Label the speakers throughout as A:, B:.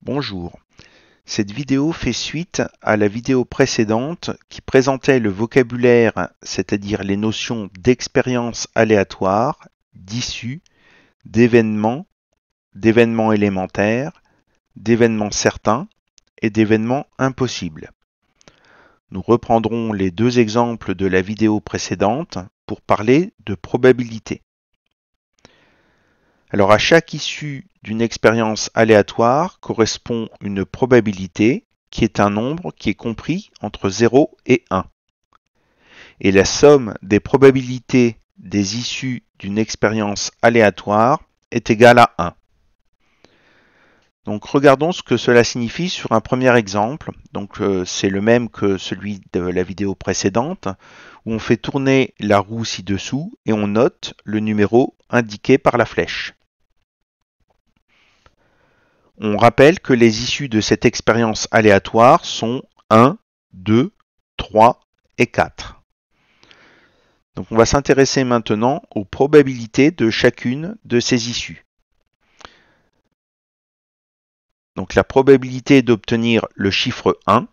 A: Bonjour. Cette vidéo fait suite à la vidéo précédente qui présentait le vocabulaire, c'est-à-dire les notions d'expérience aléatoire, d'issue, d'événement, d'événement élémentaire, d'événement certain et d'événement impossible. Nous reprendrons les deux exemples de la vidéo précédente pour parler de probabilité. Alors à chaque issue d'une expérience aléatoire correspond une probabilité qui est un nombre qui est compris entre 0 et 1. Et la somme des probabilités des issues d'une expérience aléatoire est égale à 1. Donc regardons ce que cela signifie sur un premier exemple. Donc c'est le même que celui de la vidéo précédente, où on fait tourner la roue ci-dessous et on note le numéro indiqué par la flèche. On rappelle que les issues de cette expérience aléatoire sont 1, 2, 3 et 4. Donc on va s'intéresser maintenant aux probabilités de chacune de ces issues. Donc la probabilité d'obtenir le chiffre 1,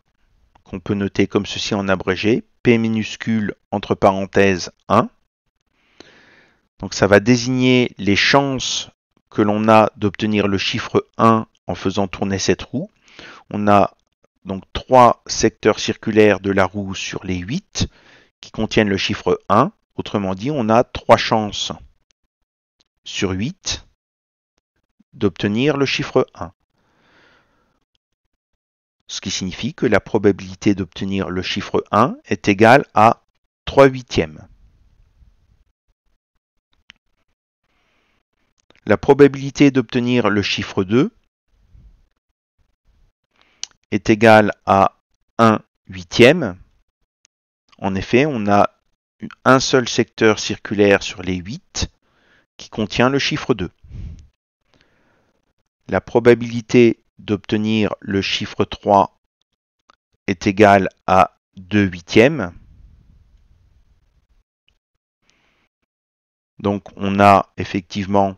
A: qu'on peut noter comme ceci en abrégé, P minuscule entre parenthèses 1. Donc ça va désigner les chances que l'on a d'obtenir le chiffre 1 en faisant tourner cette roue. On a donc 3 secteurs circulaires de la roue sur les 8 qui contiennent le chiffre 1. Autrement dit, on a 3 chances sur 8 d'obtenir le chiffre 1. Ce qui signifie que la probabilité d'obtenir le chiffre 1 est égale à 3 huitièmes. La probabilité d'obtenir le chiffre 2 est égale à 1 huitième. En effet, on a un seul secteur circulaire sur les 8 qui contient le chiffre 2. La probabilité d'obtenir le chiffre 3 est égale à 2 huitièmes. Donc on a effectivement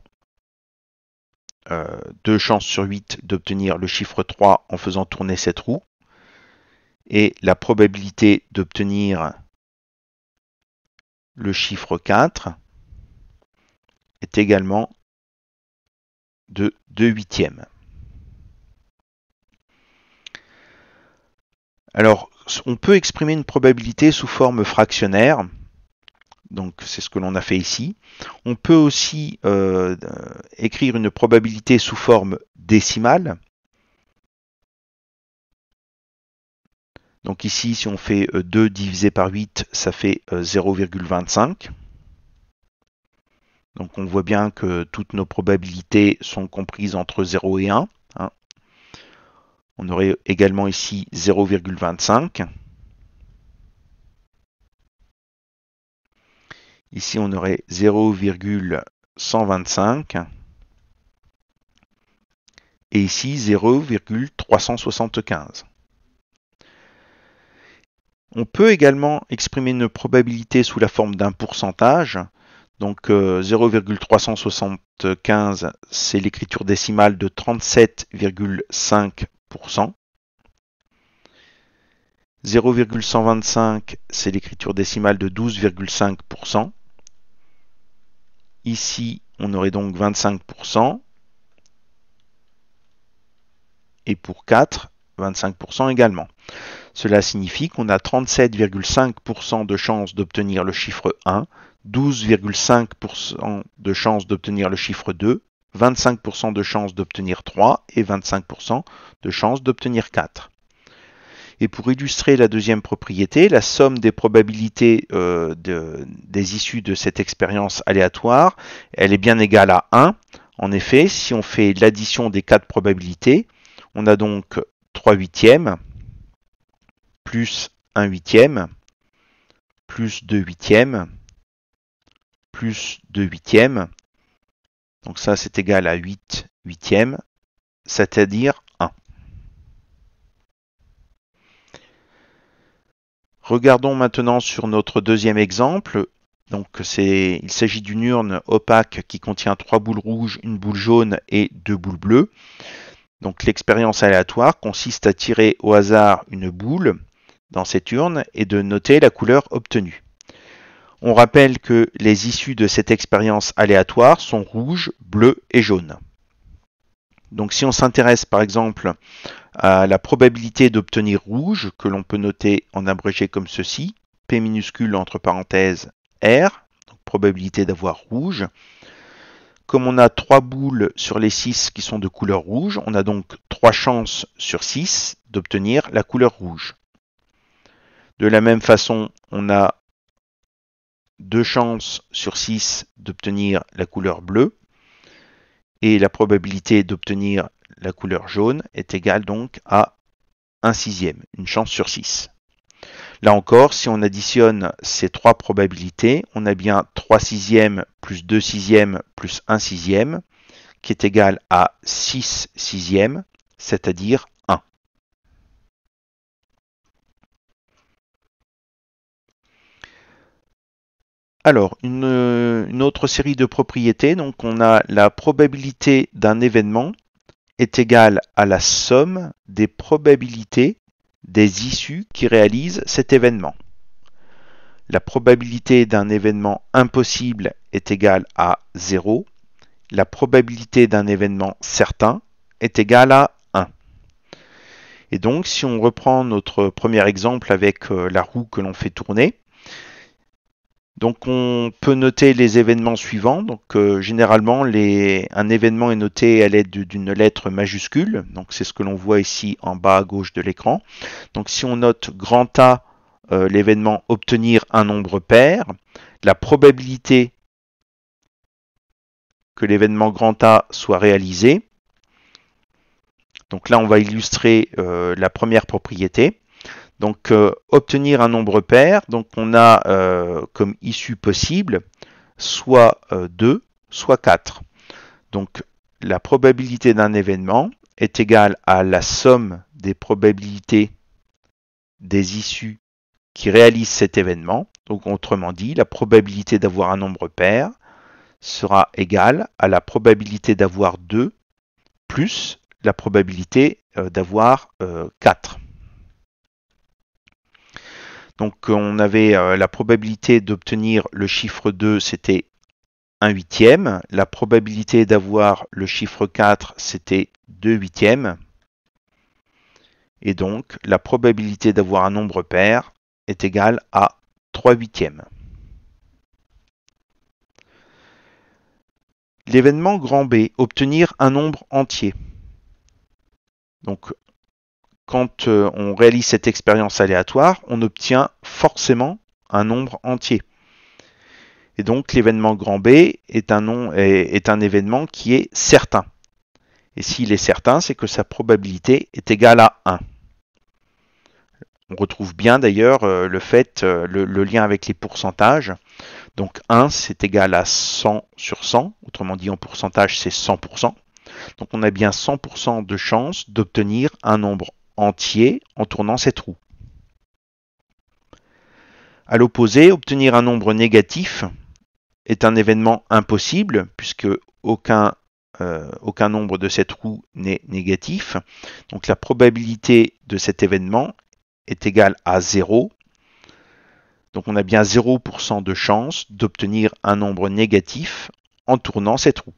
A: 2 chances sur 8 d'obtenir le chiffre 3 en faisant tourner cette roue. Et la probabilité d'obtenir le chiffre 4 est également de 2 huitièmes. Alors, on peut exprimer une probabilité sous forme fractionnaire. Donc, c'est ce que l'on a fait ici. On peut aussi écrire une probabilité sous forme décimale. Donc ici, si on fait 2 divisé par 8, ça fait 0,25. Donc on voit bien que toutes nos probabilités sont comprises entre 0 et 1. On aurait également ici 0,25. Ici, on aurait 0,125. Et ici, 0,375. On peut également exprimer une probabilité sous la forme d'un pourcentage. Donc 0,375, c'est l'écriture décimale de 37,5%. 0,125, c'est l'écriture décimale de 12,5%. Ici, on aurait donc 25%. Et pour 4, 25% également. Cela signifie qu'on a 37,5% de chances d'obtenir le chiffre 1, 12,5% de chances d'obtenir le chiffre 2, 25% de chances d'obtenir 3 et 25% de chances d'obtenir 4. Et pour illustrer la deuxième propriété, la somme des probabilités des issues de cette expérience aléatoire, elle est bien égale à 1. En effet, si on fait l'addition des 4 probabilités, on a donc 3 huitièmes, plus 1 huitième, plus 2 huitièmes, plus 2 huitièmes. Donc ça, c'est égal à 8 huitièmes, c'est-à-dire 1. Regardons maintenant sur notre deuxième exemple. Donc il s'agit d'une urne opaque qui contient 3 boules rouges, une boule jaune et 2 boules bleues. Donc l'expérience aléatoire consiste à tirer au hasard une boule dans cette urne et de noter la couleur obtenue. On rappelle que les issues de cette expérience aléatoire sont rouge, bleu et jaune. Donc si on s'intéresse par exemple à la probabilité d'obtenir rouge, que l'on peut noter en abrégé comme ceci, P minuscule entre parenthèses R, donc probabilité d'avoir rouge. Comme on a 3 boules sur les 6 qui sont de couleur rouge, on a donc 3 chances sur 6 d'obtenir la couleur rouge. De la même façon, on a 2 chances sur 6 d'obtenir la couleur bleue. Et la probabilité d'obtenir la couleur jaune est égale donc à 1 sixième, une chance sur 6. Là encore, si on additionne ces 3 probabilités, on a bien 3 sixièmes plus 2 sixièmes plus 1 sixième, qui est égal à 6 sixièmes, c'est-à-dire 1. Alors, une autre série de propriétés, donc on a la probabilité d'un événement est égale à la somme des probabilités des issues qui réalisent cet événement. La probabilité d'un événement impossible est égale à 0. La probabilité d'un événement certain est égale à 1. Et donc, si on reprend notre premier exemple avec la roue que l'on fait tourner, donc on peut noter les événements suivants. Donc généralement, un événement est noté à l'aide d'une lettre majuscule. Donc c'est ce que l'on voit ici en bas à gauche de l'écran. Donc si on note grand A, l'événement obtenir un nombre pair, la probabilité que l'événement grand A soit réalisé. Donc là, on va illustrer la première propriété. Donc obtenir un nombre pair, donc on a comme issue possible soit 2, soit 4. Donc la probabilité d'un événement est égale à la somme des probabilités des issues qui réalisent cet événement. Donc autrement dit, la probabilité d'avoir un nombre pair sera égale à la probabilité d'avoir 2 plus la probabilité d'avoir 4. Donc on avait la probabilité d'obtenir le chiffre 2, c'était 1 huitième. La probabilité d'avoir le chiffre 4, c'était 2 huitièmes. Et donc la probabilité d'avoir un nombre pair est égale à 3 huitièmes. L'événement grand B, obtenir un nombre entier. Donc quand on réalise cette expérience aléatoire, on obtient forcément un nombre entier. Et donc l'événement grand B est un événement qui est certain. Et s'il est certain, c'est que sa probabilité est égale à 1. On retrouve bien d'ailleurs le lien avec les pourcentages. Donc 1, c'est égal à 100 sur 100. Autrement dit, en pourcentage, c'est 100%. Donc on a bien 100% de chance d'obtenir un nombre entier en tournant cette roue. À l'opposé, obtenir un nombre négatif est un événement impossible puisque aucun nombre de cette roue n'est négatif. Donc la probabilité de cet événement est égale à 0. Donc on a bien 0% de chance d'obtenir un nombre négatif en tournant cette roue.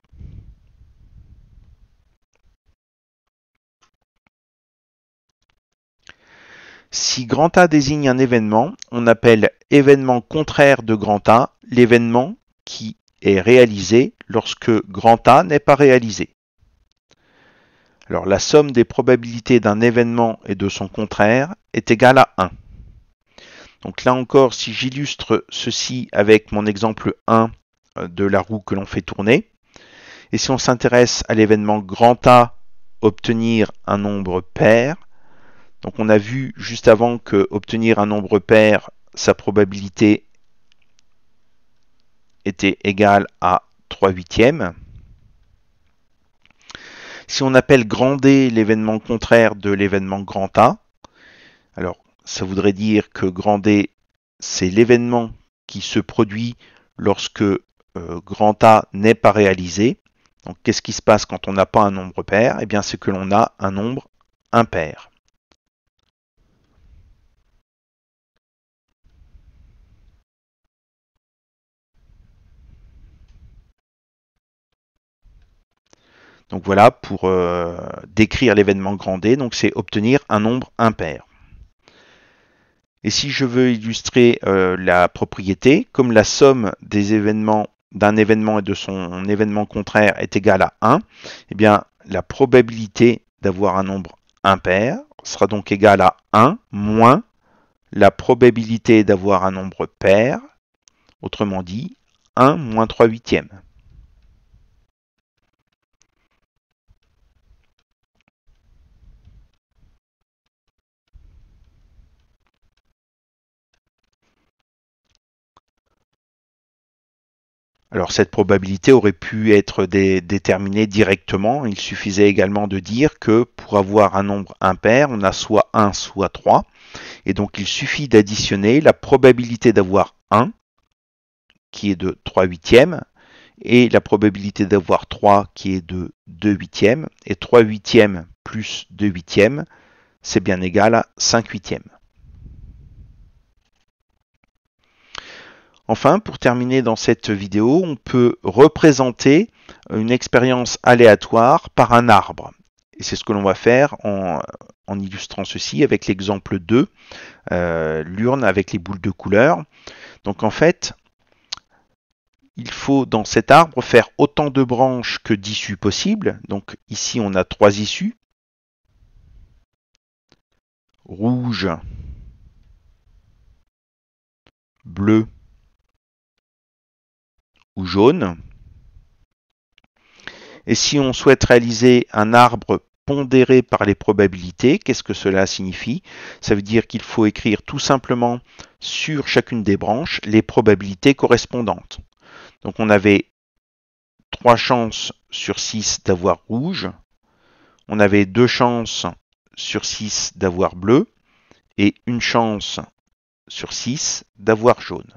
A: Si grand A désigne un événement, on appelle événement contraire de grand A l'événement qui est réalisé lorsque grand A n'est pas réalisé. Alors la somme des probabilités d'un événement et de son contraire est égale à 1. Donc là encore, si j'illustre ceci avec mon exemple 1 de la roue que l'on fait tourner, et si on s'intéresse à l'événement grand A, obtenir un nombre pair, donc on a vu juste avant que obtenir un nombre pair, sa probabilité était égale à 3 huitièmes. Si on appelle grand D l'événement contraire de l'événement grand A, alors ça voudrait dire que grand D, c'est l'événement qui se produit lorsque grand A n'est pas réalisé. Donc qu'est-ce qui se passe quand on n'a pas un nombre pair? Eh bien c'est que l'on a un nombre impair. Donc voilà pour décrire l'événement grand D, donc c'est obtenir un nombre impair. Et si je veux illustrer la propriété, comme la somme des événements d'un événement et de son événement contraire est égale à 1, eh bien la probabilité d'avoir un nombre impair sera donc égale à 1 moins la probabilité d'avoir un nombre pair, autrement dit 1 moins 3 huitièmes. Alors cette probabilité aurait pu être déterminée directement. Il suffisait également de dire que pour avoir un nombre impair, on a soit 1 soit 3. Et donc il suffit d'additionner la probabilité d'avoir 1, qui est de 3 huitièmes, et la probabilité d'avoir 3, qui est de 2 huitièmes. Et 3 huitièmes plus 2 huitièmes, c'est bien égal à 5 huitièmes. Enfin, pour terminer dans cette vidéo, on peut représenter une expérience aléatoire par un arbre. Et c'est ce que l'on va faire en illustrant ceci avec l'exemple 2, l'urne avec les boules de couleur. Donc en fait, il faut dans cet arbre faire autant de branches que d'issues possibles. Donc ici on a 3 issues. Rouge, bleu ou jaune. Et si on souhaite réaliser un arbre pondéré par les probabilités, qu'est-ce que cela signifie? Ça veut dire qu'il faut écrire tout simplement sur chacune des branches les probabilités correspondantes. Donc on avait 3 chances sur 6 d'avoir rouge, on avait 2 chances sur 6 d'avoir bleu et une chance sur 6 d'avoir jaune.